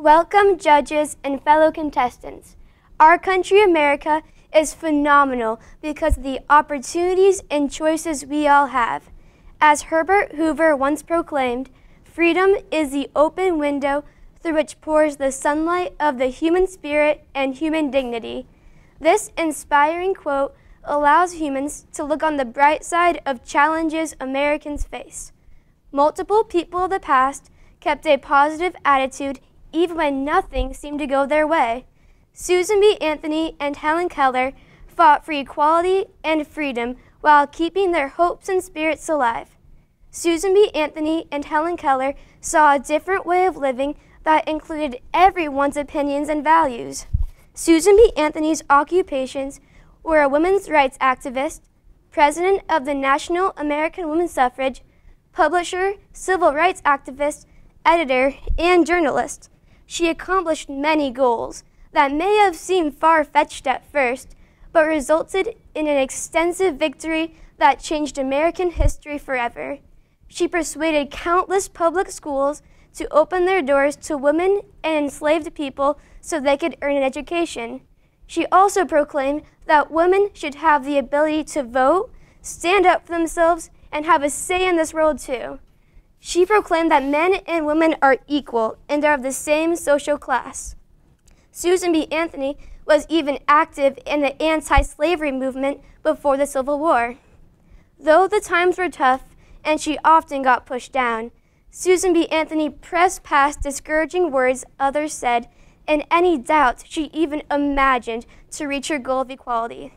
Welcome, judges and fellow contestants. Our country, America, is phenomenal because of the opportunities and choices we all have. As Herbert Hoover once proclaimed, freedom is the open window through which pours the sunlight of the human spirit and human dignity. This inspiring quote allows humans to look on the bright side of challenges Americans face. Multiple people of the past kept a positive attitude even when nothing seemed to go their way. Susan B. Anthony and Helen Keller fought for equality and freedom while keeping their hopes and spirits alive. Susan B. Anthony and Helen Keller saw a different way of living that included everyone's opinions and values. Susan B. Anthony's occupations were a women's rights activist, president of the National American Women's Suffrage, publisher, civil rights activist, editor, and journalist. She accomplished many goals that may have seemed far-fetched at first, but resulted in an extensive victory that changed American history forever. She persuaded countless public schools to open their doors to women and enslaved people so they could earn an education. She also proclaimed that women should have the ability to vote, stand up for themselves, and have a say in this world too. She proclaimed that men and women are equal and are of the same social class. Susan B. Anthony was even active in the anti-slavery movement before the Civil War. Though the times were tough and she often got pushed down, Susan B. Anthony pressed past discouraging words others said and any doubts she even imagined to reach her goal of equality.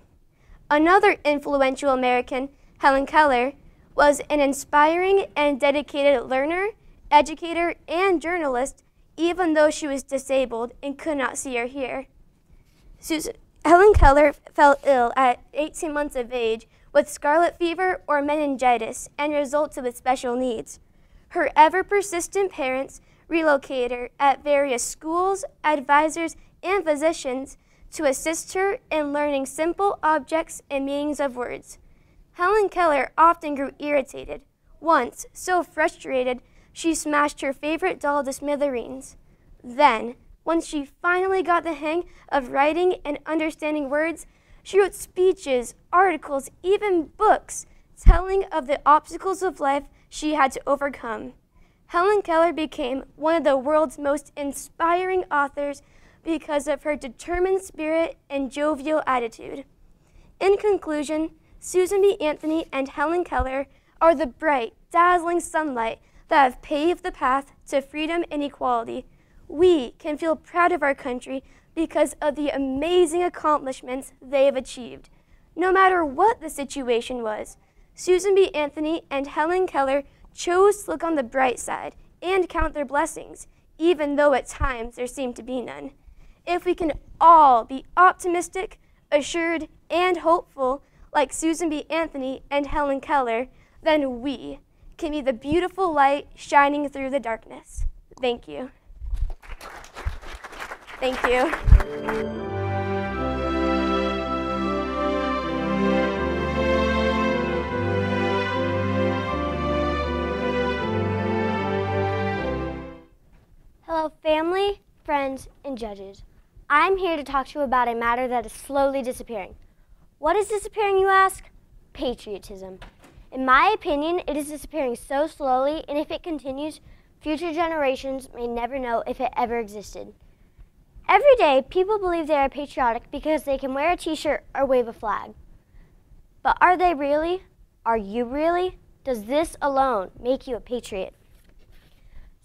Another influential American, Helen Keller, was an inspiring and dedicated learner, educator, and journalist, even though she was disabled and could not see or hear. Helen Keller fell ill at 18 months of age with scarlet fever or meningitis and resulted with special needs. Her ever-persistent parents relocated her at various schools, advisors, and physicians to assist her in learning simple objects and meanings of words. Helen Keller often grew irritated. Once, so frustrated, she smashed her favorite doll to smithereens. Then, once she finally got the hang of writing and understanding words, she wrote speeches, articles, even books, telling of the obstacles of life she had to overcome. Helen Keller became one of the world's most inspiring authors because of her determined spirit and jovial attitude. In conclusion, Susan B. Anthony and Helen Keller are the bright, dazzling sunlight that have paved the path to freedom and equality. We can feel proud of our country because of the amazing accomplishments they have achieved. No matter what the situation was, Susan B. Anthony and Helen Keller chose to look on the bright side and count their blessings, even though at times there seemed to be none. If we can all be optimistic, assured, and hopeful, like Susan B. Anthony and Helen Keller, then we can be the beautiful light shining through the darkness. Thank you. Thank you. Hello, family, friends, and judges. I'm here to talk to you about a matter that is slowly disappearing. What is disappearing, you ask? Patriotism. In my opinion, it is disappearing so slowly, and if it continues, future generations may never know if it ever existed. Every day, people believe they are patriotic because they can wear a t-shirt or wave a flag. But are they really? Are you really? Does this alone make you a patriot?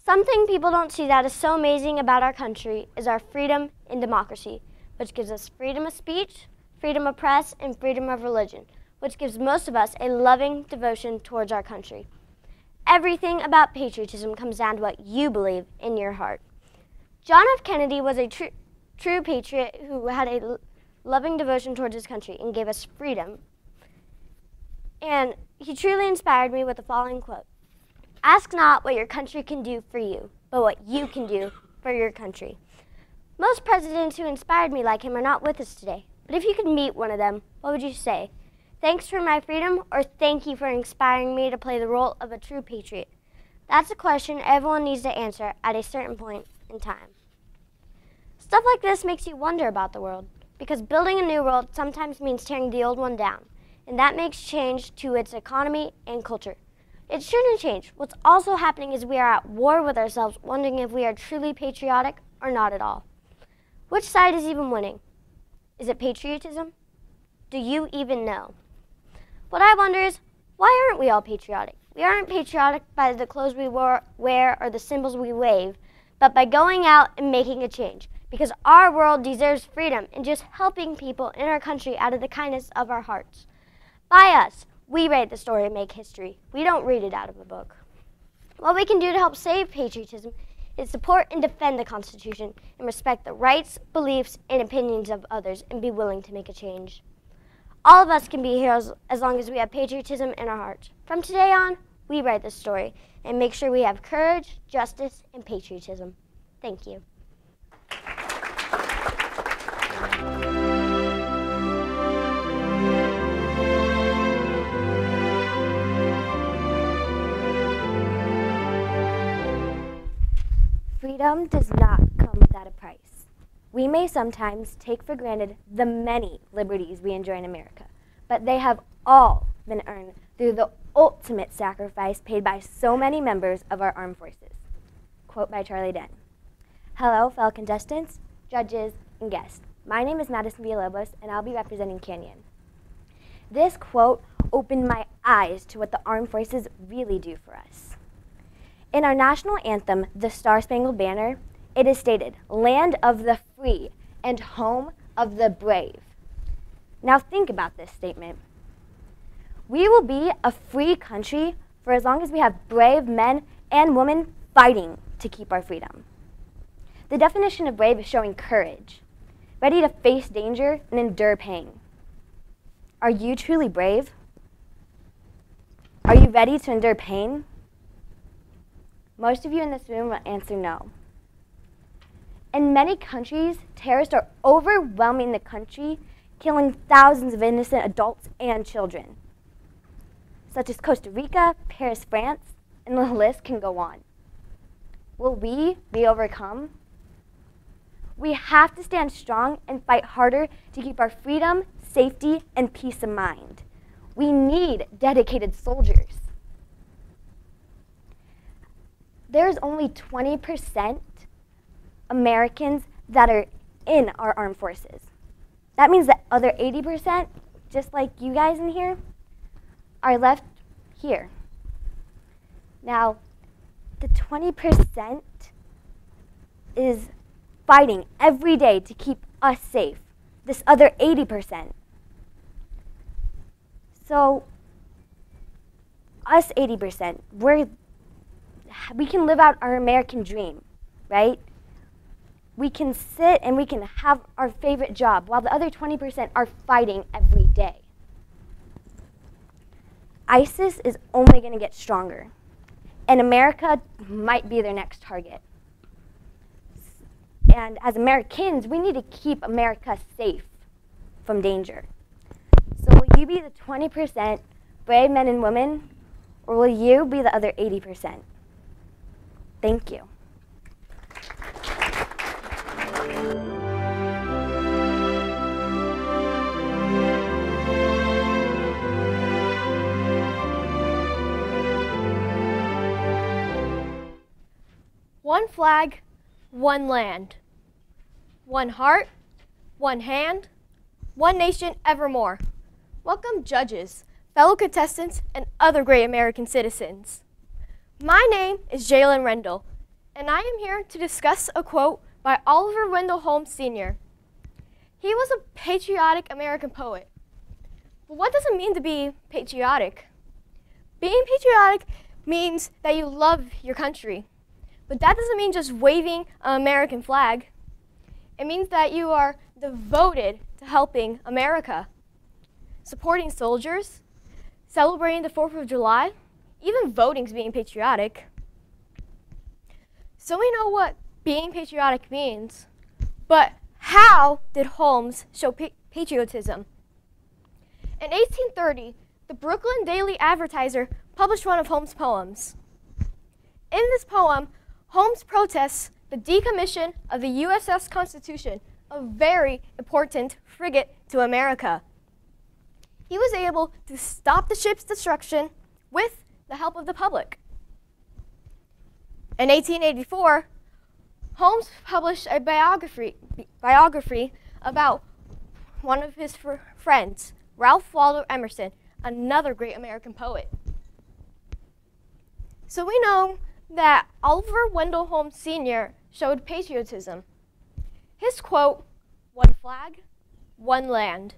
Something people don't see that is so amazing about our country is our freedom and democracy, which gives us freedom of speech, freedom of press, and freedom of religion, which gives most of us a loving devotion towards our country. Everything about patriotism comes down to what you believe in your heart. John F. Kennedy was a true patriot who had a loving devotion towards his country and gave us freedom. And he truly inspired me with the following quote: "Ask not what your country can do for you, but what you can do for your country." Most presidents who inspired me like him are not with us today, but if you could meet one of them, what would you say? Thanks for my freedom, or thank you for inspiring me to play the role of a true patriot? That's a question everyone needs to answer at a certain point in time. Stuff like this makes you wonder about the world, because building a new world sometimes means tearing the old one down, and that makes change to its economy and culture. It shouldn't change. What's also happening is we are at war with ourselves, wondering if we are truly patriotic or not at all. Which side is even winning? Is it patriotism? Do you even know? What I wonder is, why aren't we all patriotic? We aren't patriotic by the clothes we wear or the symbols we wave, but by going out and making a change. Because our world deserves freedom and just helping people in our country out of the kindness of our hearts. By us, we write the story and make history. We don't read it out of a book. What we can do to help save patriotism is support and defend the Constitution and respect the rights, beliefs, and opinions of others and be willing to make a change. All of us can be heroes as long as we have patriotism in our hearts. From today on, we write this story and make sure we have courage, justice, and patriotism. Thank you. Freedom does not come without a price. We may sometimes take for granted the many liberties we enjoy in America, but they have all been earned through the ultimate sacrifice paid by so many members of our armed forces. Quote by Charlie Den. Hello, fellow contestants, judges, and guests. My name is Madison Villalobos, and I'll be representing Canyon. This quote opened my eyes to what the armed forces really do for us. In our national anthem, the Star-Spangled Banner, it is stated, "Land of the free and home of the brave." Now think about this statement. We will be a free country for as long as we have brave men and women fighting to keep our freedom. The definition of brave is showing courage, ready to face danger and endure pain. Are you truly brave? Are you ready to endure pain? Most of you in this room will answer no. In many countries, terrorists are overwhelming the country, killing thousands of innocent adults and children, such as Costa Rica, Paris, France, and the list can go on. Will we be overcome? We have to stand strong and fight harder to keep our freedom, safety, and peace of mind. We need dedicated soldiers. There's only 20% Americans that are in our armed forces. That means that other 80%, just like you guys in here, are left here. Now, the 20% is fighting every day to keep us safe. This other 80%. So, us 80%, we can live out our American dream, right? We can sit and we can have our favorite job while the other 20% are fighting every day. ISIS is only going to get stronger, and America might be their next target. And as Americans, we need to keep America safe from danger. So will you be the 20% brave men and women, or will you be the other 80%? Thank you. One flag, one land. One heart, one hand, one nation evermore. Welcome, judges, fellow contestants, and other great American citizens. My name is Jalen Rendell, and I am here to discuss a quote by Oliver Wendell Holmes Sr. He was a patriotic American poet. But what does it mean to be patriotic? Being patriotic means that you love your country. But that doesn't mean just waving an American flag. It means that you are devoted to helping America, supporting soldiers, celebrating the 4th of July, even voting is being patriotic. So we know what being patriotic means, but how did Holmes show patriotism? In 1830, the Brooklyn Daily Advertiser published one of Holmes' poems. In this poem, Holmes protests the decommission of the USS Constitution, a very important frigate to America. He was able to stop the ship's destruction with the help of the public. In 1884, Holmes published a biography about one of his friends, Ralph Waldo Emerson, another great American poet. So we know that Oliver Wendell Holmes Sr. showed patriotism. His quote, "One flag, one land,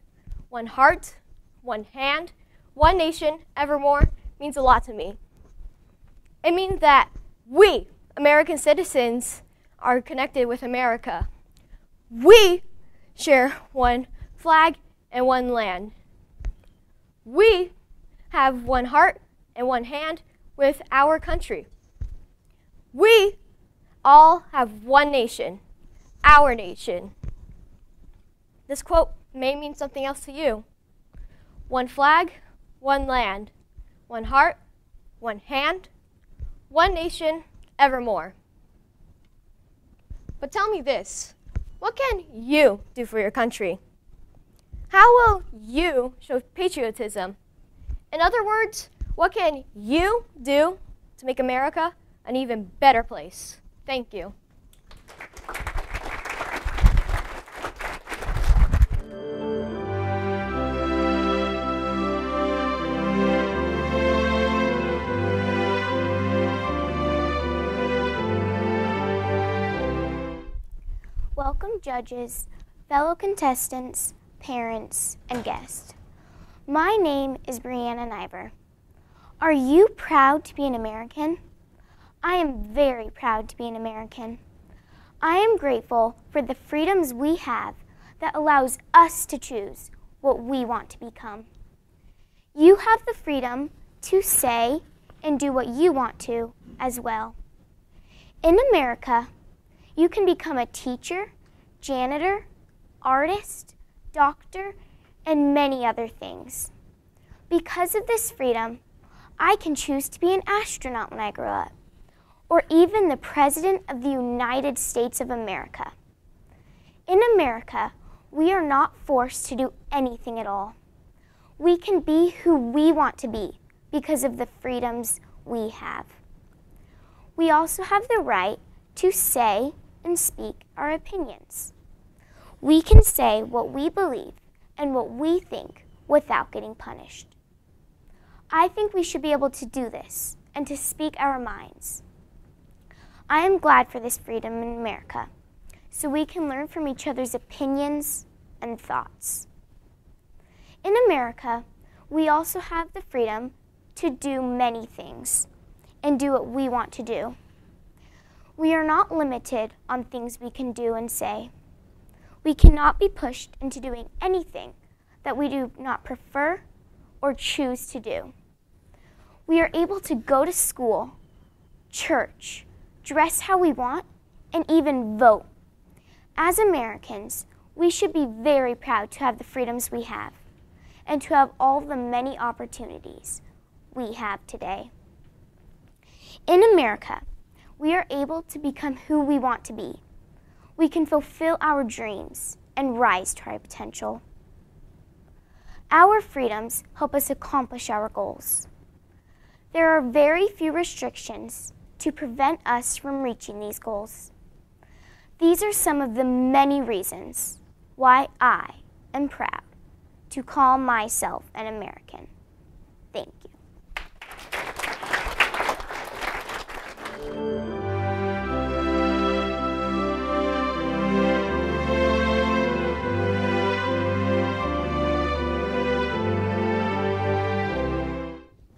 one heart, one hand, one nation, evermore," means a lot to me. It means that we, American citizens, are connected with America. We share one flag and one land. We have one heart and one hand with our country. We all have one nation, our nation. This quote may mean something else to you. One flag, one land, one heart, one hand, one nation, evermore. But tell me this, what can you do for your country? How will you show patriotism? In other words, what can you do to make America an even better place? Thank you. Welcome, judges, fellow contestants, parents, and guests. My name is Brianna Niver. Are you proud to be an American? I am very proud to be an American. I am grateful for the freedoms we have that allows us to choose what we want to become. You have the freedom to say and do what you want to as well. In America, you can become a teacher, janitor, artist, doctor, and many other things. Because of this freedom, I can choose to be an astronaut when I grow up, or even the President of the United States of America. In America, we are not forced to do anything at all. We can be who we want to be because of the freedoms we have. We also have the right to say and speak our opinions. We can say what we believe and what we think without getting punished. I think we should be able to do this and to speak our minds. I am glad for this freedom in America, so we can learn from each other's opinions and thoughts. In America, we also have the freedom to do many things and do what we want to do. We are not limited on things we can do and say. We cannot be pushed into doing anything that we do not prefer or choose to do. We are able to go to school, church, dress how we want, and even vote. As Americans, we should be very proud to have the freedoms we have and to have all the many opportunities we have today. In America, we are able to become who we want to be. We can fulfill our dreams and rise to our potential. Our freedoms help us accomplish our goals. There are very few restrictions to prevent us from reaching these goals. These are some of the many reasons why I am proud to call myself an American. Thank you.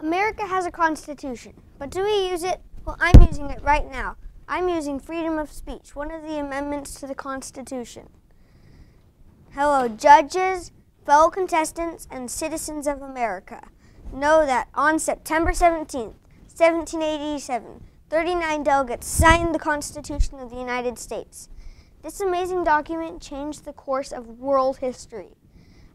America has a constitution, but do we use it? Well, I'm using it right now. I'm using freedom of speech, one of the amendments to the Constitution. Hello, judges, fellow contestants, and citizens of America. Know that on September 17th, 1787, 39 delegates signed the Constitution of the United States. This amazing document changed the course of world history.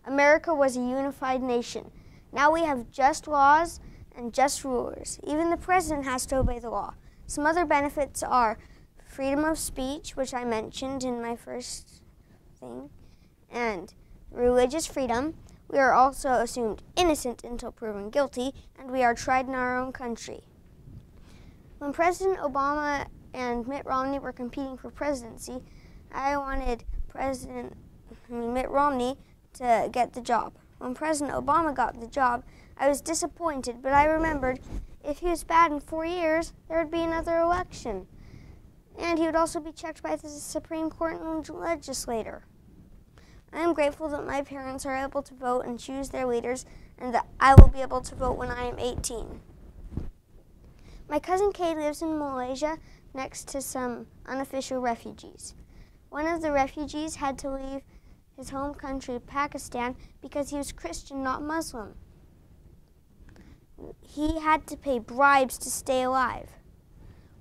America was a unified nation. Now we have just laws and just rulers. Even the president has to obey the law. Some other benefits are freedom of speech, which I mentioned in my first thing, and religious freedom. We are also assumed innocent until proven guilty, and we are tried in our own country. When President Obama and Mitt Romney were competing for presidency, I wanted Mitt Romney to get the job. When President Obama got the job, I was disappointed, but I remembered if he was bad in 4 years, there would be another election. And he would also be checked by the Supreme Court and legislator. I am grateful that my parents are able to vote and choose their leaders, and that I will be able to vote when I am 18. My cousin Kay lives in Malaysia next to some unofficial refugees. One of the refugees had to leave his home country, Pakistan, because he was Christian, not Muslim. He had to pay bribes to stay alive.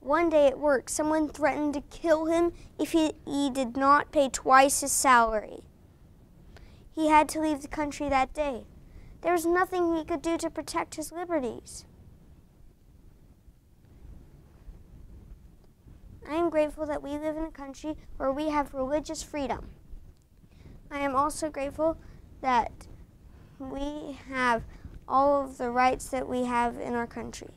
One day at work, someone threatened to kill him if he did not pay twice his salary. He had to leave the country that day. There was nothing he could do to protect his liberties. I am grateful that we live in a country where we have religious freedom. I am also grateful that we have all of the rights that we have in our country.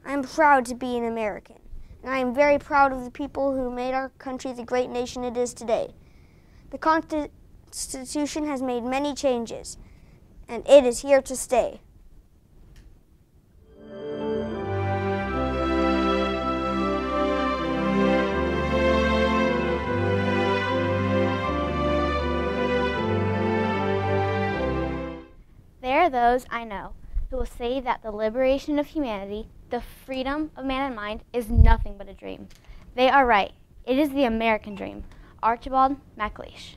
I am proud to be an American, and I am very proud of the people who made our country the great nation it is today. The Constitution has made many changes, and it is here to stay. There are those I know who will say that the liberation of humanity, the freedom of man and mind, is nothing but a dream. They are right. It is the American dream. Archibald MacLeish.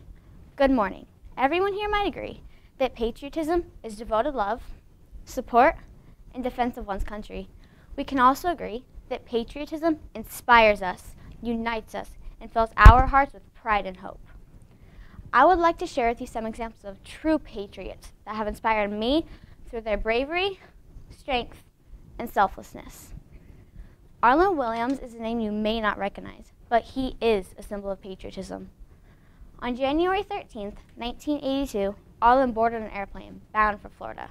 Good morning. Everyone here might agree that patriotism is devoted love, support, and defense of one's country. We can also agree that patriotism inspires us, unites us, and fills our hearts with pride and hope. I would like to share with you some examples of true patriots that have inspired me through their bravery, strength, and selflessness. Arlen Williams is a name you may not recognize, but he is a symbol of patriotism. On January 13, 1982, Arlen boarded an airplane bound for Florida.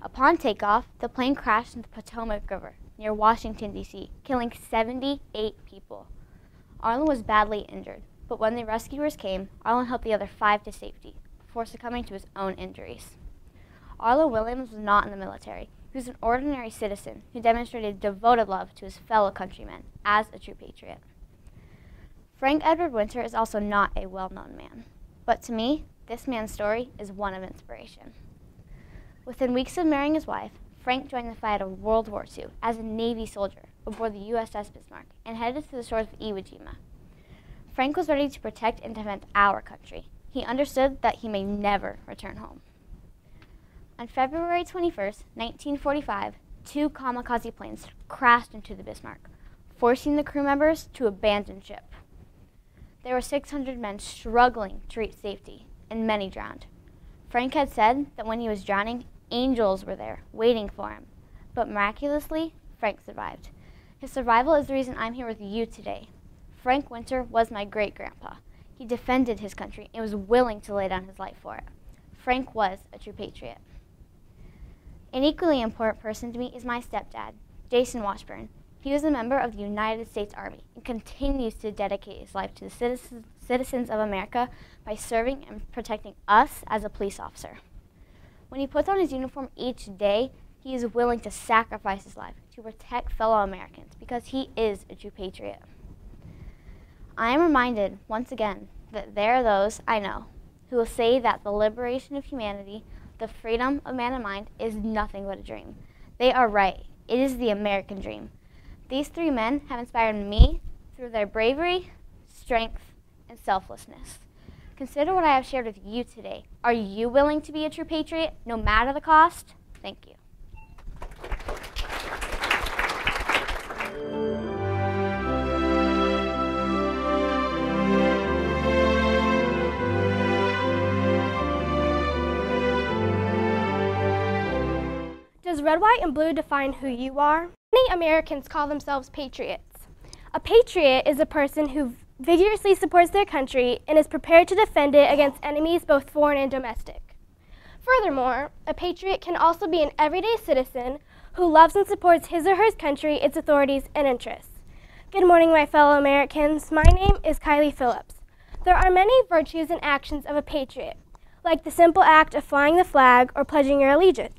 Upon takeoff, the plane crashed into the Potomac River near Washington, D.C., killing 78 people. Arlen was badly injured, but when the rescuers came, Arlen helped the other 5 to safety before succumbing to his own injuries. Arlen Williams was not in the military. He was an ordinary citizen who demonstrated devoted love to his fellow countrymen as a true patriot. Frank Edward Winter is also not a well-known man, but to me, this man's story is one of inspiration. Within weeks of marrying his wife, Frank joined the fight of World War II as a Navy soldier aboard the USS Bismarck and headed to the shores of Iwo Jima. Frank was ready to protect and defend our country. He understood that he may never return home. On February 21, 1945, 2 kamikaze planes crashed into the Bismarck, forcing the crew members to abandon ship. There were 600 men struggling to reach safety, and many drowned. Frank had said that when he was drowning, angels were there waiting for him. But miraculously, Frank survived. His survival is the reason I'm here with you today. Frank Winter was my great-grandpa. He defended his country and was willing to lay down his life for it. Frank was a true patriot. An equally important person to me is my stepdad, Jason Washburn. He was a member of the United States Army and continues to dedicate his life to the citizens of America by serving and protecting us as a police officer. When he puts on his uniform each day, he is willing to sacrifice his life to protect fellow Americans because he is a true patriot. I am reminded once again that there are those I know who will say that the liberation of humanity, the freedom of man and mind, is nothing but a dream. They are right. It is the American dream. These 3 men have inspired me through their bravery, strength, and selflessness. Consider what I have shared with you today. Are you willing to be a true patriot, no matter the cost? Thank you. Does red, white, and blue define who you are? Many Americans call themselves patriots. A patriot is a person who vigorously supports their country and is prepared to defend it against enemies both foreign and domestic. Furthermore, a patriot can also be an everyday citizen who loves and supports his or her country, its authorities, and interests. Good morning, my fellow Americans. My name is Kylie Phillips. There are many virtues and actions of a patriot, like the simple act of flying the flag or pledging your allegiance.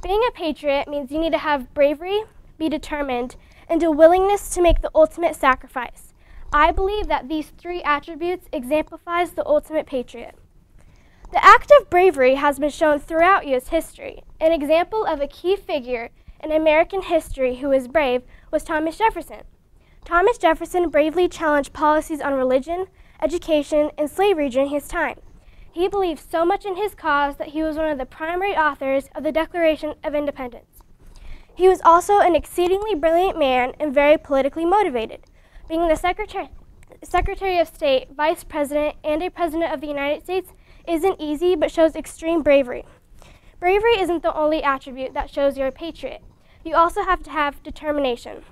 Being a patriot means you need to have bravery, be determined, and a willingness to make the ultimate sacrifice. I believe that these three attributes exemplifies the ultimate patriot. The act of bravery has been shown throughout U.S. history. An example of a key figure in American history who was brave was Thomas Jefferson. Thomas Jefferson bravely challenged policies on religion, education, and slavery during his time. He believed so much in his cause that he was one of the primary authors of the Declaration of Independence. He was also an exceedingly brilliant man and very politically motivated. Being the Secretary of State, Vice President, and a President of the United States isn't easy, but shows extreme bravery. Bravery isn't the only attribute that shows you're a patriot. You also have to have determination.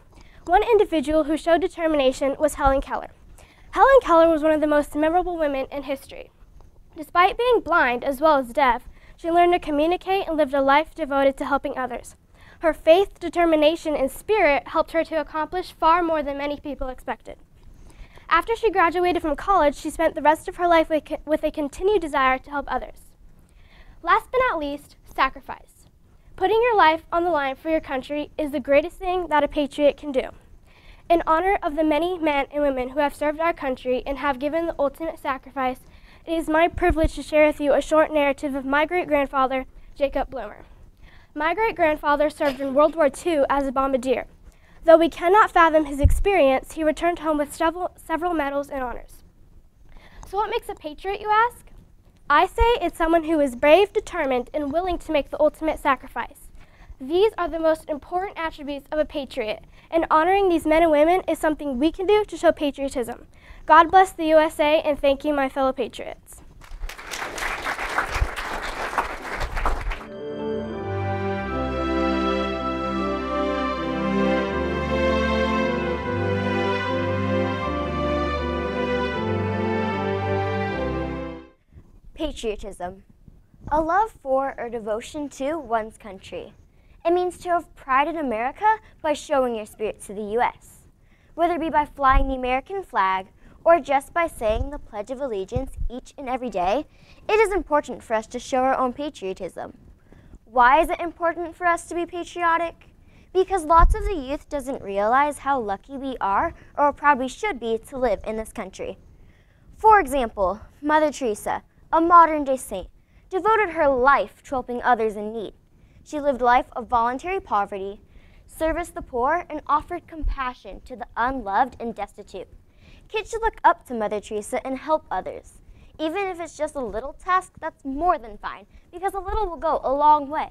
One individual who showed determination was Helen Keller. Helen Keller was one of the most memorable women in history. Despite being blind as well as deaf, she learned to communicate and lived a life devoted to helping others. Her faith, determination, and spirit helped her to accomplish far more than many people expected. After she graduated from college, she spent the rest of her life with a continued desire to help others. Last but not least, sacrifice. Putting your life on the line for your country is the greatest thing that a patriot can do. In honor of the many men and women who have served our country and have given the ultimate sacrifice, it is my privilege to share with you a short narrative of my great-grandfather, Jacob Bloomer. My great-grandfather served in World War II as a bombardier. Though we cannot fathom his experience, he returned home with several medals and honors. So what makes a patriot, you ask? I say it's someone who is brave, determined, and willing to make the ultimate sacrifice. These are the most important attributes of a patriot, and honoring these men and women is something we can do to show patriotism. God bless the USA, and thank you, my fellow patriots. Patriotism, a love for or devotion to one's country. It means to have pride in America by showing your spirit to the U.S., whether it be by flying the American flag or just by saying the Pledge of Allegiance each and every day. It is important for us to show our own patriotism. Why is it important for us to be patriotic? Because lots of the youth doesn't realize how lucky we are or how proud we should be to live in this country. For example, Mother Teresa, a modern-day saint, devoted her life to helping others in need. She lived a life of voluntary poverty, serviced the poor, and offered compassion to the unloved and destitute. Kids should look up to Mother Teresa and help others. Even if it's just a little task, that's more than fine, because a little will go a long way.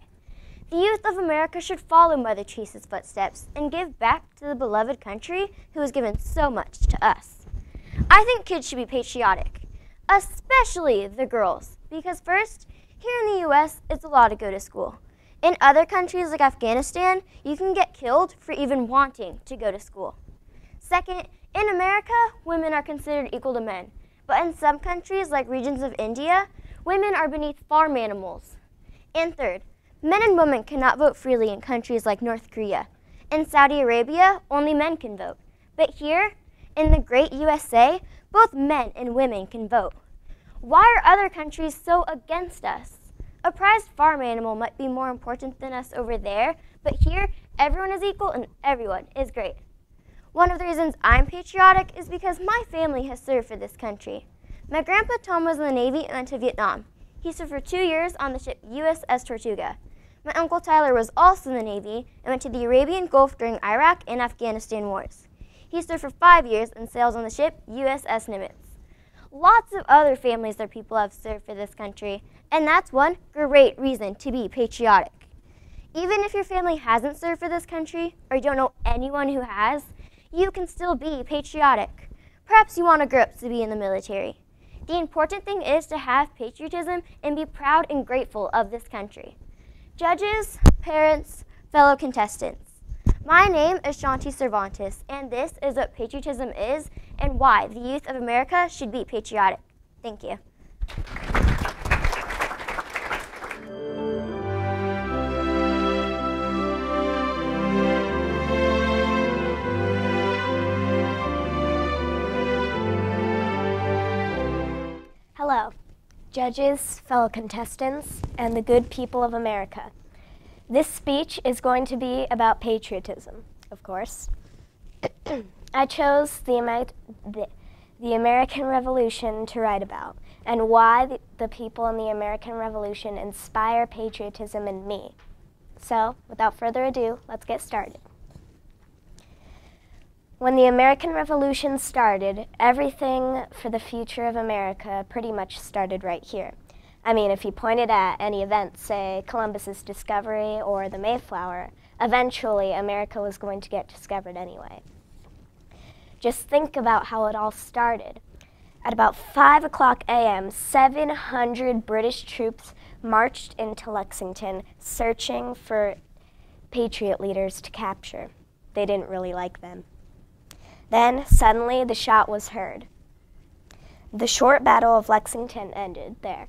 The youth of America should follow Mother Teresa's footsteps and give back to the beloved country who has given so much to us. I think kids should be patriotic, especially the girls, because first, here in the U.S., it's a law to go to school. In other countries like Afghanistan, you can get killed for even wanting to go to school. Second, in America, women are considered equal to men, but in some countries like regions of India, women are beneath farm animals. And third, men and women cannot vote freely in countries like North Korea. In Saudi Arabia, only men can vote. But here, in the great USA, both men and women can vote. Why are other countries so against us? A prized farm animal might be more important than us over there, but here, everyone is equal and everyone is great. One of the reasons I'm patriotic is because my family has served for this country. My grandpa Tom was in the Navy and went to Vietnam. He served for 2 years on the ship USS Tortuga. My uncle Tyler was also in the Navy and went to the Arabian Gulf during Iraq and Afghanistan wars. He served for 5 years and sails on the ship USS Nimitz. Lots of other families or people have served for this country, and that's one great reason to be patriotic. Even if your family hasn't served for this country, or you don't know anyone who has, you can still be patriotic. Perhaps you want to grow up to be in the military. The important thing is to have patriotism and be proud and grateful of this country. Judges, parents, fellow contestants, My name is Shanti Cervantes, and this is what patriotism is and why the youth of America should be patriotic. Thank you. Hello, judges, fellow contestants, and the good people of America. This speech is going to be about patriotism, of course. I chose the American Revolution to write about, and why the people in the American Revolution inspire patriotism in me. So, without further ado, let's get started. When the American Revolution started, everything for the future of America pretty much started right here. I mean, if you pointed at any event, say Columbus's discovery or the Mayflower, eventually America was going to get discovered anyway. Just think about how it all started. At about 5 o'clock a.m., 700 British troops marched into Lexington searching for Patriot leaders to capture. They didn't really like them. Then, suddenly, the shot was heard. The short battle of Lexington ended there.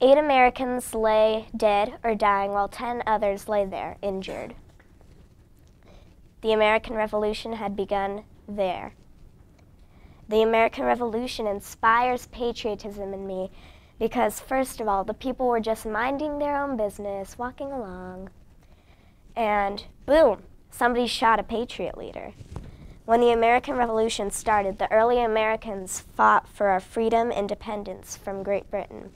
8 Americans lay dead or dying, while 10 others lay there, injured. The American Revolution had begun there. The American Revolution inspires patriotism in me because, first of all, the people were just minding their own business, walking along, and boom, somebody shot a patriot leader. When the American Revolution started, the early Americans fought for our freedom, independence from Great Britain.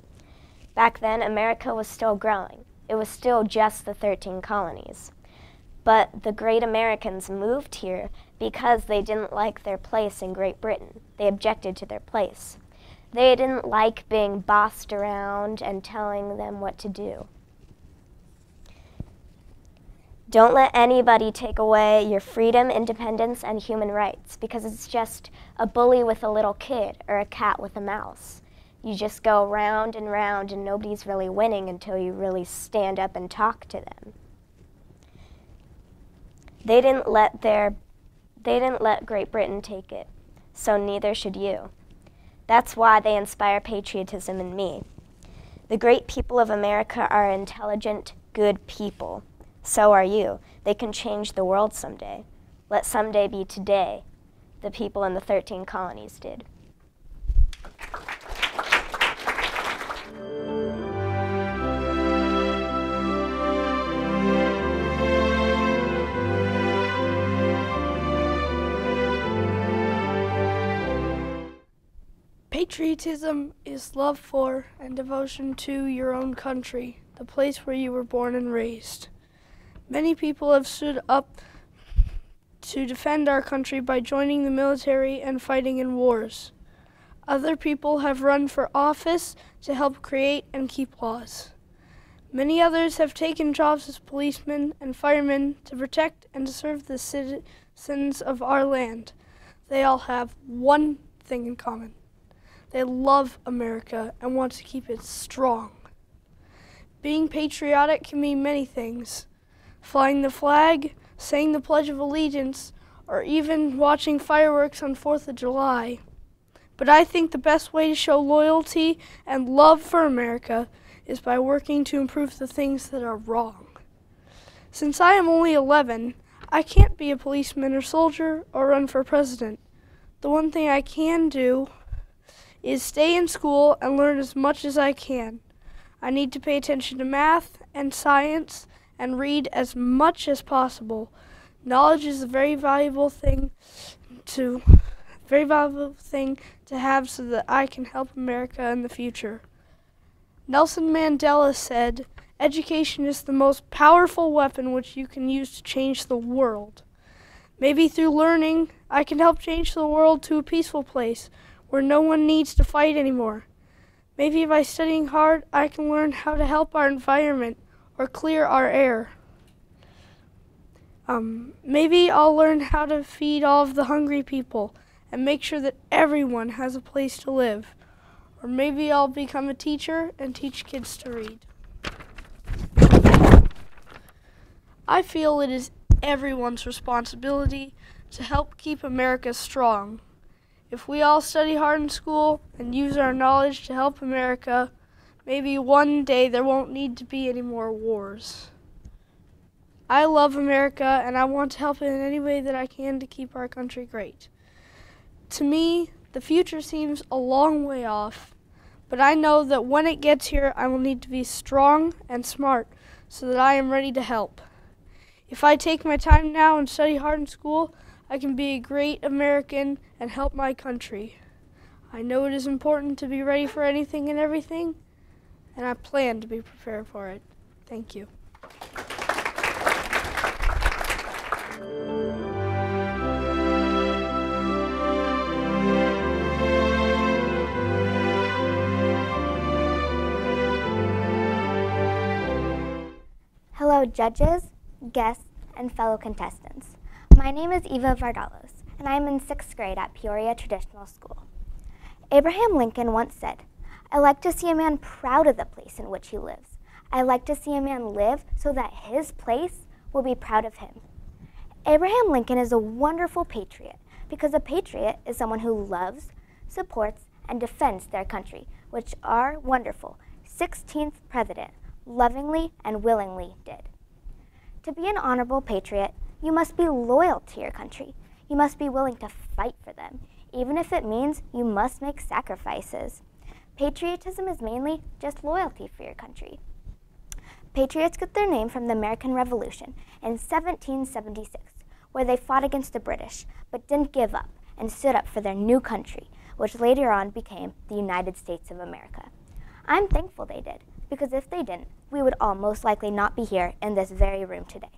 Back then, America was still growing. It was still just the 13 colonies. But the great Americans moved here because they didn't like their place in Great Britain. They objected to their place. They didn't like being bossed around and telling them what to do. Don't let anybody take away your freedom, independence, and human rights, because it's just a bully with a little kid or a cat with a mouse. You just go round and round and nobody's really winning until you really stand up and talk to them. They didn't let Great Britain take it, so neither should you. That's why they inspire patriotism in me. The great people of America are intelligent, good people. So are you. They can change the world someday. Let someday be today. The people in the 13 colonies did. Patriotism is love for and devotion to your own country, the place where you were born and raised. Many people have stood up to defend our country by joining the military and fighting in wars. Other people have run for office to help create and keep laws. Many others have taken jobs as policemen and firemen to protect and to serve the citizens of our land. They all have one thing in common. They love America and want to keep it strong. Being patriotic can mean many things. Flying the flag, saying the Pledge of Allegiance, or even watching fireworks on 4th of July. But I think the best way to show loyalty and love for America is by working to improve the things that are wrong. Since I am only 11, I can't be a policeman or soldier or run for president. The one thing I can do is stay in school and learn as much as I can. I need to pay attention to math and science and read as much as possible. Knowledge is a very valuable thing to have so that I can help America in the future. Nelson Mandela said, "Education is the most powerful weapon which you can use to change the world." Maybe through learning, I can help change the world to a peaceful place where no one needs to fight anymore. Maybe by studying hard, I can learn how to help our environment or clear our air. Maybe I'll learn how to feed all of the hungry people and make sure that everyone has a place to live. Or maybe I'll become a teacher and teach kids to read. I feel it is everyone's responsibility to help keep America strong. If we all study hard in school and use our knowledge to help America, maybe one day there won't need to be any more wars. I love America, and I want to help in any way that I can to keep our country great. To me, the future seems a long way off, but I know that when it gets here, I will need to be strong and smart so that I am ready to help. If I take my time now and study hard in school, I can be a great American and help my country. I know it is important to be ready for anything and everything, and I plan to be prepared for it. Thank you. Hello, judges, guests, and fellow contestants. My name is Eva Vardalos, and I am in 6th grade at Peoria Traditional School. Abraham Lincoln once said, "I like to see a man proud of the place in which he lives. I like to see a man live so that his place will be proud of him." Abraham Lincoln is a wonderful patriot because a patriot is someone who loves, supports, and defends their country, which our wonderful 16th president lovingly and willingly did. To be an honorable patriot, you must be loyal to your country. You must be willing to fight for them, even if it means you must make sacrifices. Patriotism is mainly just loyalty for your country. Patriots get their name from the American Revolution in 1776, where they fought against the British, but didn't give up and stood up for their new country, which later on became the United States of America. I'm thankful they did, because if they didn't, we would all most likely not be here in this very room today.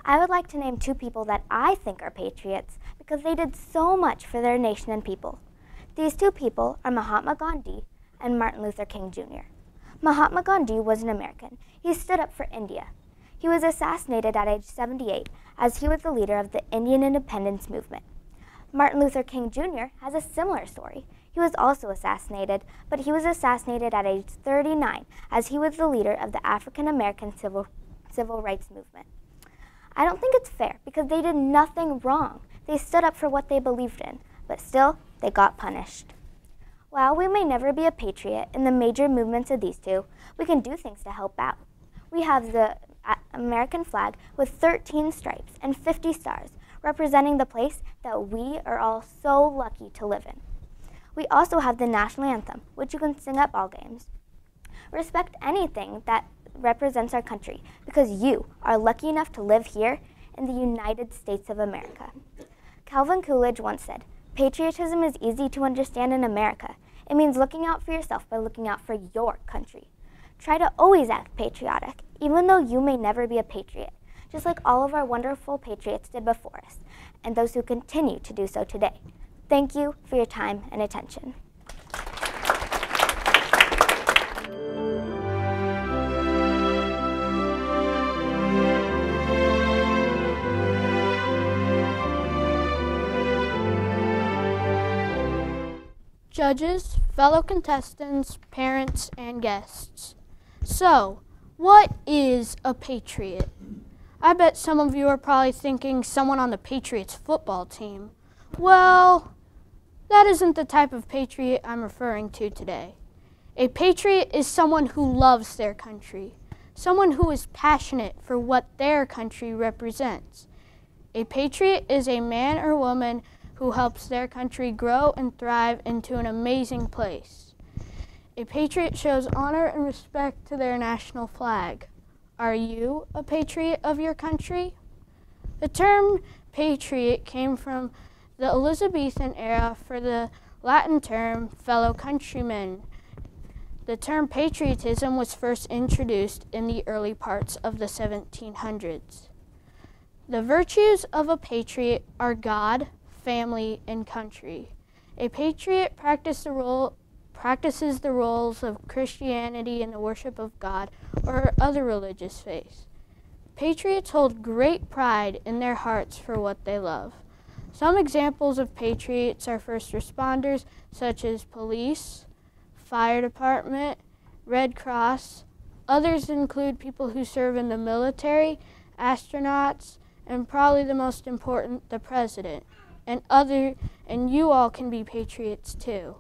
I would like to name two people that I think are patriots because they did so much for their nation and people. These two people are Mahatma Gandhi and Martin Luther King Jr. Mahatma Gandhi was an American. He stood up for India. He was assassinated at age 78 as he was the leader of the Indian independence movement. Martin Luther King Jr. has a similar story. He was also assassinated, but he was assassinated at age 39 as he was the leader of the African American civil rights movement. I don't think it's fair because they did nothing wrong. They stood up for what they believed in, but still, they got punished. While we may never be a patriot in the major movements of these two, we can do things to help out. We have the American flag with 13 stripes and 50 stars, representing the place that we are all so lucky to live in. We also have the national anthem, which you can sing at ball games. Respect anything that represents our country because you are lucky enough to live here in the United States of America. Calvin Coolidge once said, "Patriotism is easy to understand in America. It means looking out for yourself by looking out for your country. Try to always act patriotic, even though you may never be a patriot, just like all of our wonderful patriots did before us, and those who continue to do so today. Thank you for your time and attention." Judges, fellow contestants, parents, and guests. So, what is a patriot? I bet some of you are probably thinking someone on the Patriots football team. Well, that isn't the type of patriot I'm referring to today. A patriot is someone who loves their country, someone who is passionate for what their country represents. A patriot is a man or woman who helps their country grow and thrive into an amazing place. A patriot shows honor and respect to their national flag. Are you a patriot of your country? The term patriot came from the Elizabethan era for the Latin term fellow countrymen. The term patriotism was first introduced in the early parts of the 1700s. The virtues of a patriot are God, family, and country. A patriot practices the roles of Christianity and the worship of God or other religious faiths. Patriots hold great pride in their hearts for what they love. Some examples of patriots are first responders such as police, fire department, Red Cross. Others include people who serve in the military, astronauts, and probably the most important, the president. And you all can be patriots too.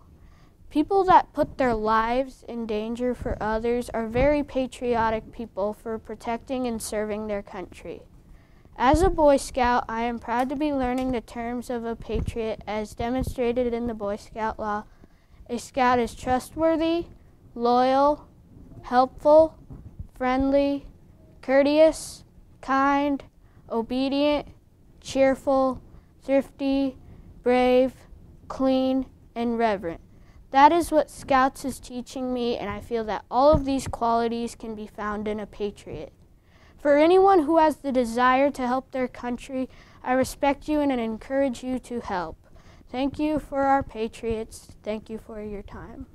People that put their lives in danger for others are very patriotic people for protecting and serving their country. As a Boy Scout, I am proud to be learning the terms of a patriot as demonstrated in the Boy Scout law. A Scout is trustworthy, loyal, helpful, friendly, courteous, kind, obedient, cheerful, thrifty, brave, clean, and reverent. That is what Scouts is teaching me, and I feel that all of these qualities can be found in a patriot. For anyone who has the desire to help their country, I respect you and encourage you to help. Thank you for our patriots. Thank you for your time.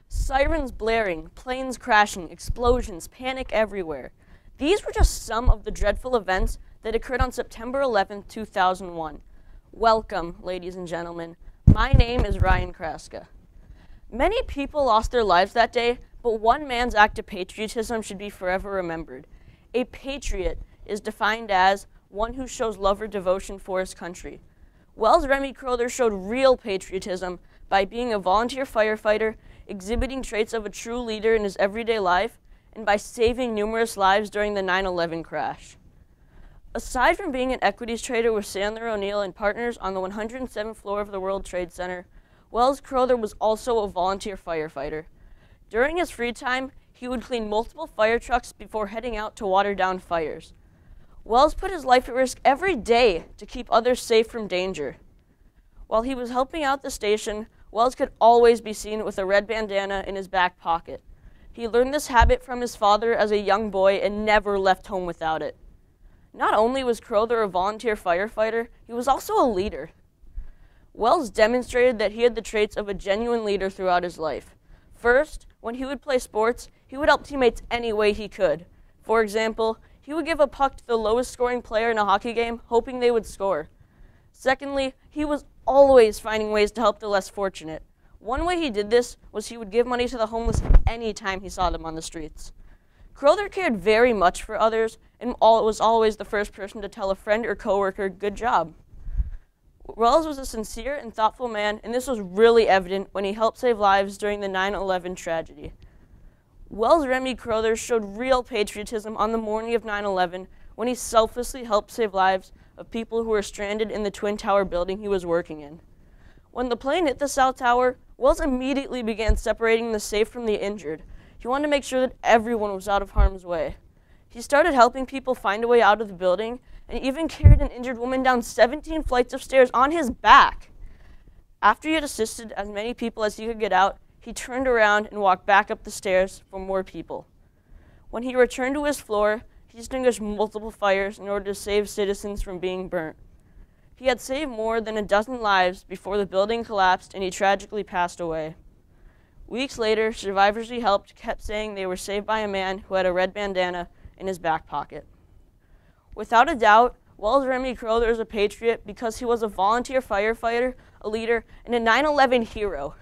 Sirens blaring, planes crashing, explosions, panic everywhere. These were just some of the dreadful events that occurred on September 11, 2001. Welcome, ladies and gentlemen. My name is Ryan Kraska. Many people lost their lives that day, but one man's act of patriotism should be forever remembered. A patriot is defined as one who shows love or devotion for his country. Wells Remy Crowther showed real patriotism by being a volunteer firefighter, exhibiting traits of a true leader in his everyday life, and by saving numerous lives during the 9/11 crash. Aside from being an equities trader with Sandler O'Neill and partners on the 107th floor of the World Trade Center, Wells Crowther was also a volunteer firefighter. During his free time, he would clean multiple fire trucks before heading out to water down fires. Wells put his life at risk every day to keep others safe from danger. While he was helping out the station, Wells could always be seen with a red bandana in his back pocket. He learned this habit from his father as a young boy and never left home without it. Not only was Crowther a volunteer firefighter, he was also a leader. Wells demonstrated that he had the traits of a genuine leader throughout his life. First, when he would play sports, he would help teammates any way he could. For example, he would give a puck to the lowest scoring player in a hockey game, hoping they would score. Secondly, he was always finding ways to help the less fortunate. One way he did this was he would give money to the homeless any time he saw them on the streets. Crowther cared very much for others and was always the first person to tell a friend or coworker, "Good job." Wells was a sincere and thoughtful man, and this was really evident when he helped save lives during the 9/11 tragedy. Wells Remy Crowther showed real patriotism on the morning of 9/11 when he selflessly helped save lives of people who were stranded in the Twin Tower building he was working in. When the plane hit the South Tower, Wells immediately began separating the safe from the injured. He wanted to make sure that everyone was out of harm's way. He started helping people find a way out of the building and even carried an injured woman down 17 flights of stairs on his back. After he had assisted as many people as he could get out, he turned around and walked back up the stairs for more people. When he returned to his floor, he extinguished multiple fires in order to save citizens from being burnt. He had saved more than a dozen lives before the building collapsed and he tragically passed away. Weeks later, survivors he helped kept saying they were saved by a man who had a red bandana in his back pocket. Without a doubt, Wells Remy Crowther is a patriot because he was a volunteer firefighter, a leader, and a 9/11 hero.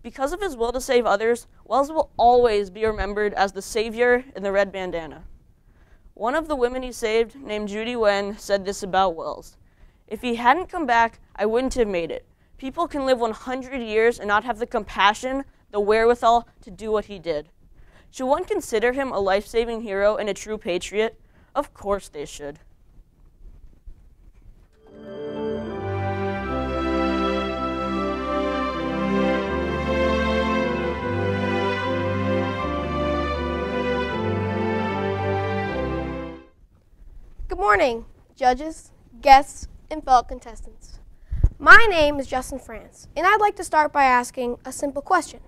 Because of his will to save others, Wells will always be remembered as the savior in the red bandana. One of the women he saved, named Judy Wen, said this about Wells: "If he hadn't come back, I wouldn't have made it. People can live 100 years and not have the compassion, the wherewithal to do what he did. Should one consider him a life-saving hero and a true patriot? Of course they should." Good morning, judges, guests, and fellow contestants. My name is Justin France, and I'd like to start by asking a simple question.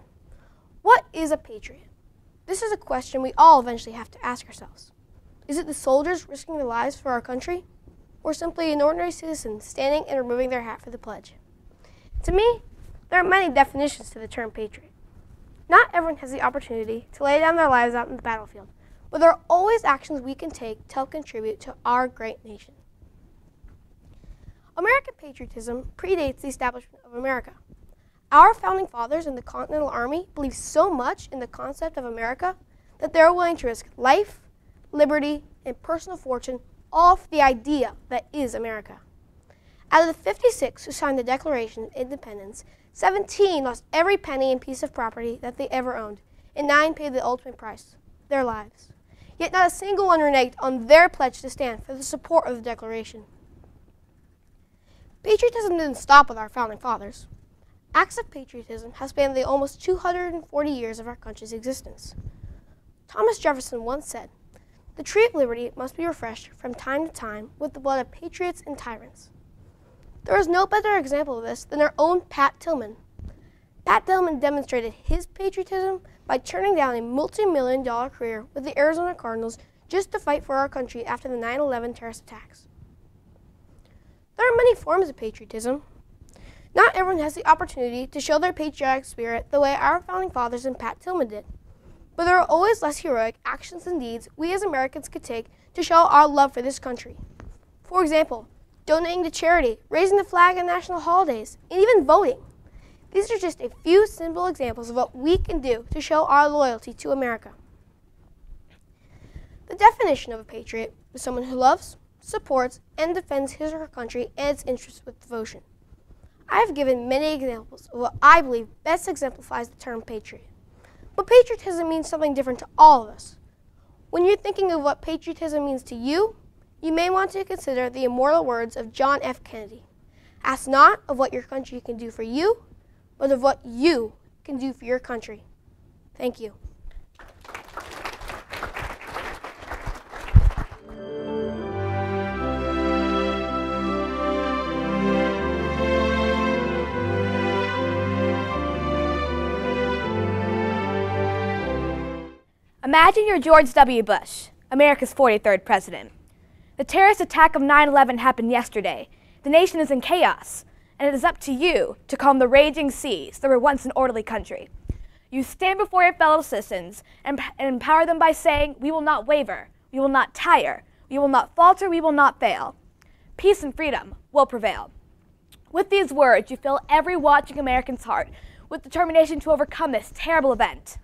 What is a patriot? This is a question we all eventually have to ask ourselves. Is it the soldiers risking their lives for our country, or simply an ordinary citizen standing and removing their hat for the pledge? To me, there are many definitions to the term patriot. Not everyone has the opportunity to lay down their lives out in the battlefield, but there are always actions we can take to help contribute to our great nation. American patriotism predates the establishment of America. Our founding fathers in the Continental Army believed so much in the concept of America that they were willing to risk life, liberty, and personal fortune all for the idea that is America. Out of the 56 who signed the Declaration of Independence, 17 lost every penny and piece of property that they ever owned, and 9 paid the ultimate price, their lives. Yet not a single one reneged on their pledge to stand for the support of the Declaration. Patriotism didn't stop with our founding fathers. Acts of patriotism have spanned the almost 240 years of our country's existence. Thomas Jefferson once said, "The tree of liberty must be refreshed from time to time with the blood of patriots and tyrants." There is no better example of this than our own Pat Tillman. Pat Tillman demonstrated his patriotism by turning down a multi-million-dollar career with the Arizona Cardinals just to fight for our country after the 9/11 terrorist attacks. There are many forms of patriotism. Not everyone has the opportunity to show their patriotic spirit the way our founding fathers and Pat Tillman did. But there are always less heroic actions and deeds we as Americans could take to show our love for this country. For example, donating to charity, raising the flag on national holidays, and even voting. These are just a few simple examples of what we can do to show our loyalty to America. The definition of a patriot is someone who loves, supports, and defends his or her country and its interests with devotion. I have given many examples of what I believe best exemplifies the term patriot. But patriotism means something different to all of us. When you're thinking of what patriotism means to you, you may want to consider the immortal words of John F. Kennedy. Ask not of what your country can do for you, but of what you can do for your country. Thank you. Imagine you're George W. Bush, America's 43rd president. The terrorist attack of 9/11 happened yesterday. The nation is in chaos, and it is up to you to calm the raging seas that were once an orderly country. You stand before your fellow citizens and empower them by saying, "We will not waver, we will not tire, we will not falter, we will not fail. Peace and freedom will prevail." With these words, you fill every watching American's heart with determination to overcome this terrible event.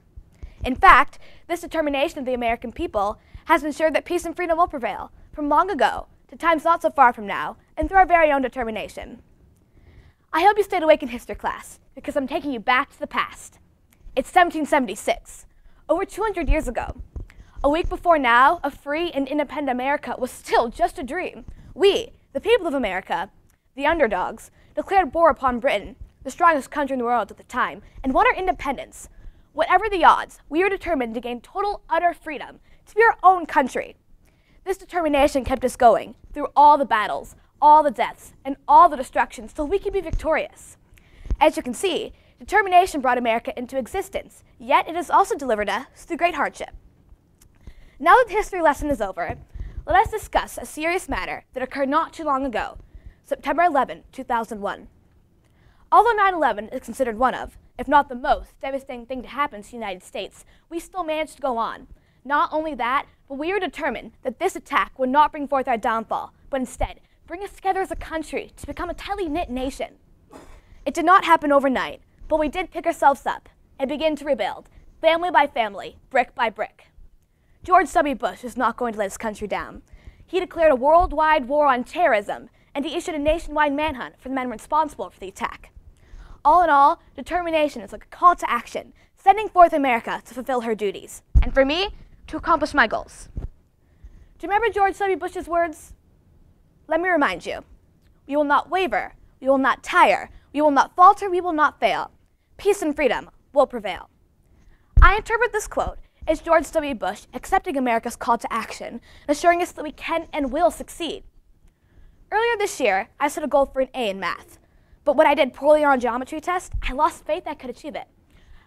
In fact, this determination of the American people has ensured that peace and freedom will prevail from long ago to times not so far from now and through our very own determination. I hope you stayed awake in history class because I'm taking you back to the past. It's 1776, over 200 years ago. A week before now, a free and independent America was still just a dream. We, the people of America, the underdogs, declared war upon Britain, the strongest country in the world at the time, and won our independence. Whatever the odds, we were determined to gain total, utter freedom to be our own country. This determination kept us going through all the battles, all the deaths, and all the destruction so we could be victorious. As you can see, determination brought America into existence, yet it has also delivered us through great hardship. Now that the history lesson is over, let us discuss a serious matter that occurred not too long ago, September 11, 2001. Although 9/11 is considered one of, if not the most, devastating thing to happen to the United States, we still managed to go on. Not only that, but we were determined that this attack would not bring forth our downfall, but instead bring us together as a country to become a tightly knit nation. It did not happen overnight, but we did pick ourselves up and begin to rebuild, family by family, brick by brick. George W. Bush is not going to let his country down. He declared a worldwide war on terrorism, and he issued a nationwide manhunt for the men responsible for the attack. All in all, determination is like a call to action, sending forth America to fulfill her duties, and for me, to accomplish my goals. Do you remember George W. Bush's words? Let me remind you. We will not waver, we will not tire, we will not falter, we will not fail. Peace and freedom will prevail. I interpret this quote as George W. Bush accepting America's call to action, assuring us that we can and will succeed. Earlier this year, I set a goal for an A in math. But when I did poorly on a geometry test, I lost faith I could achieve it.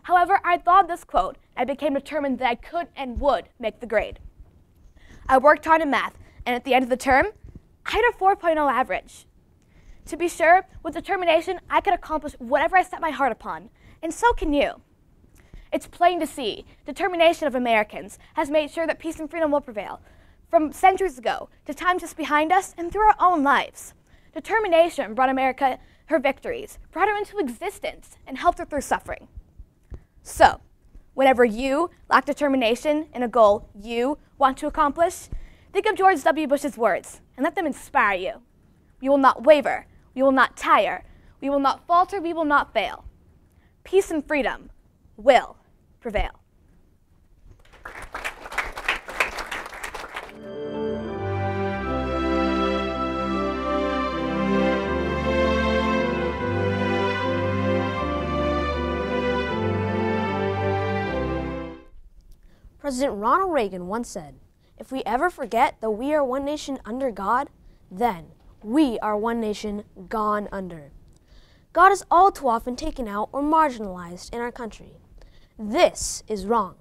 However, I thought of this quote, and I became determined that I could and would make the grade. I worked hard in math, and at the end of the term, I had a 4.0 average. To be sure, with determination, I could accomplish whatever I set my heart upon, and so can you. It's plain to see, determination of Americans has made sure that peace and freedom will prevail, from centuries ago to times just behind us and through our own lives. Determination brought America her victories, brought her into existence, and helped her through suffering. So, whenever you lack determination in a goal you want to accomplish, think of George W. Bush's words and let them inspire you. We will not waver. We will not tire. We will not falter. We will not fail. Peace and freedom will prevail. President Ronald Reagan once said, "If we ever forget that we are one nation under God, then we are one nation gone under." God is all too often taken out or marginalized in our country. This is wrong.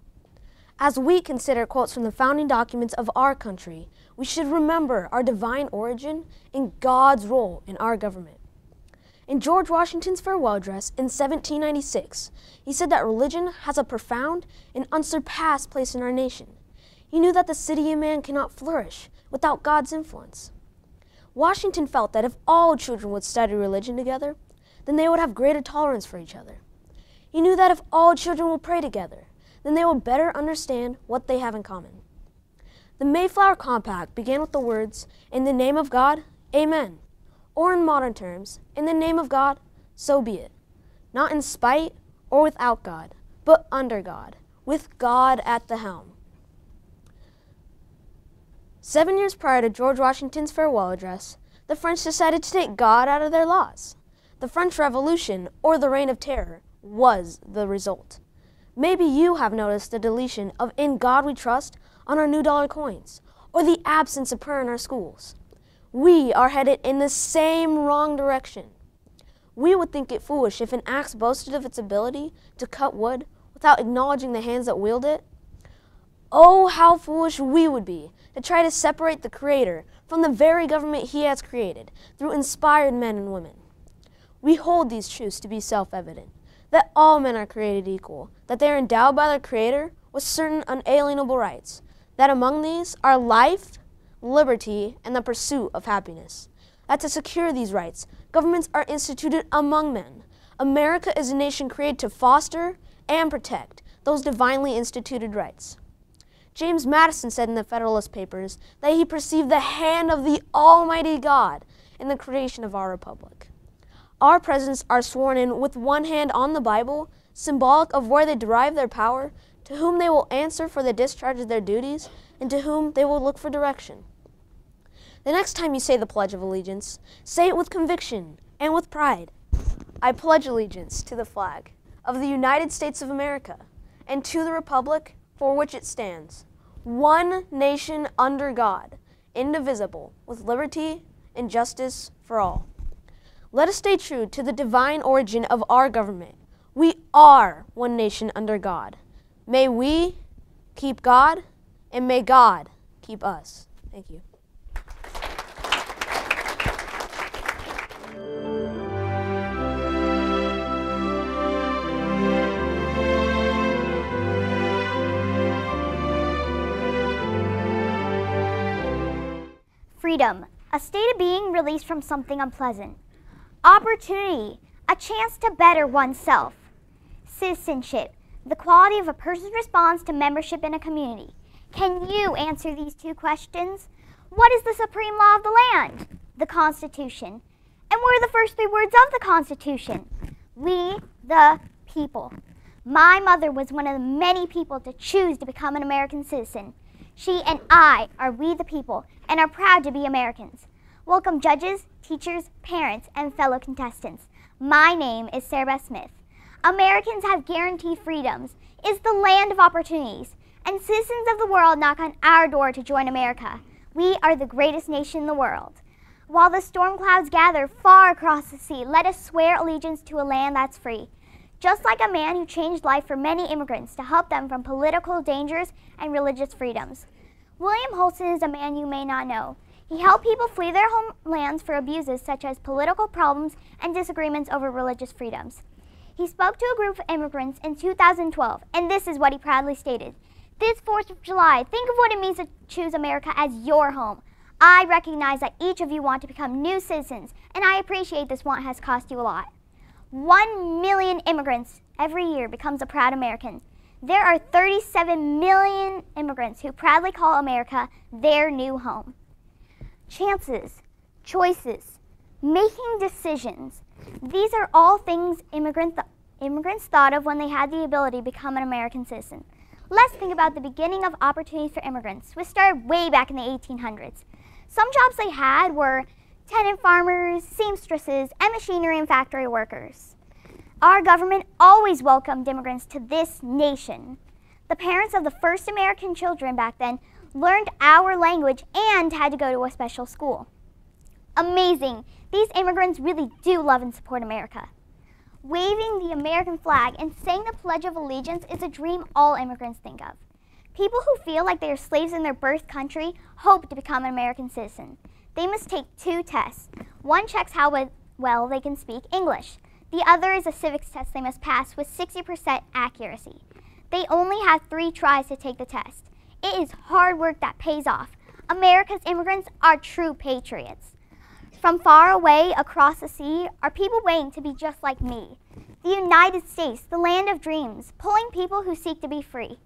As we consider quotes from the founding documents of our country, we should remember our divine origin and God's role in our government. In George Washington's farewell address in 1796, he said that religion has a profound and unsurpassed place in our nation. He knew that the city of man cannot flourish without God's influence. Washington felt that if all children would study religion together, then they would have greater tolerance for each other. He knew that if all children would pray together, then they would better understand what they have in common. The Mayflower Compact began with the words, "In the name of God, amen." Or in modern terms, in the name of God, so be it. Not in spite or without God, but under God, with God at the helm. 7 years prior to George Washington's farewell address, the French decided to take God out of their laws. The French Revolution, or the Reign of Terror, was the result. Maybe you have noticed the deletion of "In God We Trust" on our new dollar coins, or the absence of prayer in our schools. We are headed in the same wrong direction. We would think it foolish if an axe boasted of its ability to cut wood without acknowledging the hands that wield it. Oh, how foolish we would be to try to separate the Creator from the very government He has created through inspired men and women. We hold these truths to be self-evident, that all men are created equal, that they are endowed by their Creator with certain unalienable rights, that among these are life, liberty, and the pursuit of happiness. That to secure these rights, governments are instituted among men. America is a nation created to foster and protect those divinely instituted rights. James Madison said in the Federalist Papers that he perceived the hand of the Almighty God in the creation of our republic. Our presidents are sworn in with one hand on the Bible, symbolic of where they derive their power, to whom they will answer for the discharge of their duties, and to whom they will look for direction. The next time you say the Pledge of Allegiance, say it with conviction and with pride. I pledge allegiance to the flag of the United States of America and to the republic for which it stands, one nation under God, indivisible, with liberty and justice for all. Let us stay true to the divine origin of our government. We are one nation under God. May we keep God, and may God keep us. Thank you. Freedom, a state of being released from something unpleasant. Opportunity, a chance to better oneself. Citizenship, the quality of a person's response to membership in a community. Can you answer these two questions? What is the supreme law of the land? The Constitution. And what are the first three words of the Constitution? We, the people. My mother was one of the many people to choose to become an American citizen. She and I are we the people and are proud to be Americans. Welcome judges, teachers, parents, and fellow contestants. My name is Sarah Beth Smith. Americans have guaranteed freedoms, is the land of opportunities, and citizens of the world knock on our door to join America. We are the greatest nation in the world. While the storm clouds gather far across the sea, let us swear allegiance to a land that's free. Just like a man who changed life for many immigrants to help them from political dangers and religious freedoms. William Holston is a man you may not know. He helped people flee their homelands for abuses such as political problems and disagreements over religious freedoms. He spoke to a group of immigrants in 2012, and this is what he proudly stated. This 4th of July, think of what it means to choose America as your home. I recognize that each of you want to become new citizens, and I appreciate this want has cost you a lot. 1 million immigrants every year becomes a proud American. There are 37 million immigrants who proudly call America their new home. Chances, choices, making decisions. These are all things immigrants thought of when they had the ability to become an American citizen. Let's think about the beginning of opportunities for immigrants, which started way back in the 1800s. Some jobs they had were tenant farmers, seamstresses, and machinery and factory workers. Our government always welcomed immigrants to this nation. The parents of the first American children back then learned our language and had to go to a special school. Amazing! These immigrants really do love and support America. Waving the American flag and saying the Pledge of Allegiance is a dream all immigrants think of. People who feel like they are slaves in their birth country hope to become an American citizen. They must take 2 tests. One checks how well they can speak English. The other is a civics test they must pass with 60% accuracy. They only have 3 tries to take the test. It is hard work that pays off. America's immigrants are true patriots. From far away across the sea are people waiting to be just like me. The United States, the land of dreams, pulling people who seek to be free.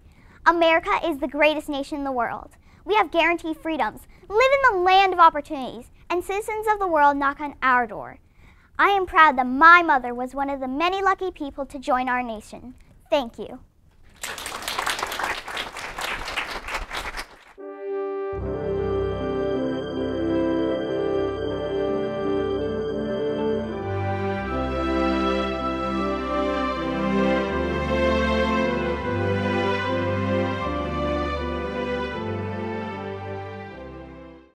America is the greatest nation in the world. We have guaranteed freedoms, live in the land of opportunities, and citizens of the world knock on our door. I am proud that my mother was one of the many lucky people to join our nation. Thank you.